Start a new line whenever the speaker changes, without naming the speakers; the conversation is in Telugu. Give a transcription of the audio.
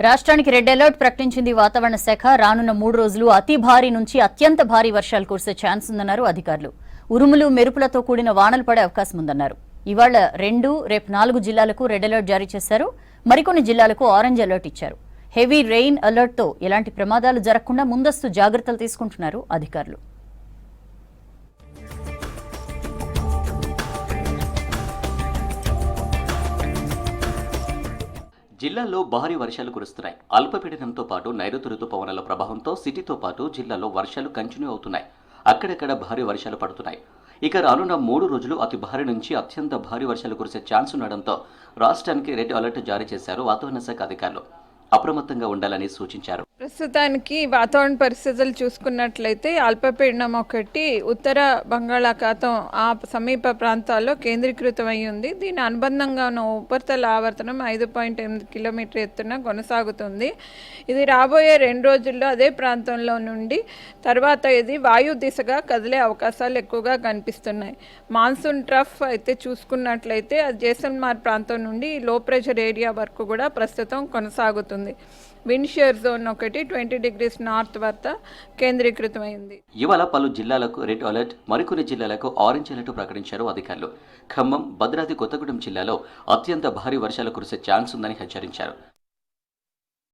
రాష్ట్రానికి రెడ్ అలర్ట్ ప్రకటించింది వాతావరణ శాఖ. రానున్న 3 రోజులు అతి భారీ నుంచి అత్యంత భారీ వర్షాలు కురిసే ఛాన్స్ ఉందన్నారు అధికారులు. ఉరుములు మెరుపులతో కూడిన వానలు పడే అవకాశం ఉందన్నారు. ఇవాళ 2, రేపు 4 జిల్లాలకు రెడ్ అలర్ట్ జారీ చేశారు. మరికొన్ని జిల్లాలకు ఆరెంజ్ అలర్ట్ ఇచ్చారు. హెవీ రెయిన్ అలర్ట్ తో ఎలాంటి ప్రమాదాలు జరగకుండా ముందస్తు జాగ్రత్తలు తీసుకుంటున్నారు అధికారులు.
జిల్లాల్లో భారీ వర్షాలు కురుస్తున్నాయి. అల్పపీడనంతో పాటు నైరుతి రుతుపవనాల ప్రభావంతో సిటీతో పాటు జిల్లాలో వర్షాలు కంటిన్యూ అవుతున్నాయి. అక్కడక్కడ భారీ వర్షాలు పడుతున్నాయి. ఇక రానున్న 3 రోజులు అతి భారీ నుంచి అత్యంత భారీ వర్షాలు కురిసే ఛాన్స్ ఉండడంతో రాష్ట్రానికి రెడ్ అలర్ట్ జారీ చేశారు వాతావరణ శాఖ అధికారులు. అప్రమత్తంగా ఉండాలని సూచించారు.
ప్రస్తుతానికి వాతావరణ పరిస్థితులు చూసుకున్నట్లయితే అల్పపీడనం ఒకటి ఉత్తర బంగాళాఖాతం ఆ సమీప ప్రాంతాల్లో కేంద్రీకృతమై ఉంది. దీని అనుబంధంగా ఉన్న ఉపరితల ఆవర్తనం 5.8 కిలోమీటర్ ఎత్తున కొనసాగుతుంది. ఇది రాబోయే 2 రోజుల్లో అదే ప్రాంతంలో నుండి తర్వాత ఇది వాయు దిశగా కదిలే అవకాశాలు ఎక్కువగా కనిపిస్తున్నాయి. మాన్సూన్ ట్రఫ్ అయితే చూసుకున్నట్లయితే అది జైసల్మేర్ ప్రాంతం నుండి లో ప్రెషర్ ఏరియా వరకు కూడా ప్రస్తుతం కొనసాగుతుంది. విండ్ షియర్ జోన్ ఒకటి 20 degrees నార్త్ వద్ద కేంద్రీకృతమైంది.
ఇవాళ పలు జిల్లాలకు రెడ్ అలర్ట్, మరికొన్ని జిల్లాలకు ఆరెంజ్ అలర్ట్ ప్రకటించారు అధికారులు. ఖమ్మం, భద్రాద్రి కొత్తగూడెం జిల్లాలో అత్యంత భారీ వర్షాలు కురిసే ఛాన్స్ ఉందని హెచ్చరించారు.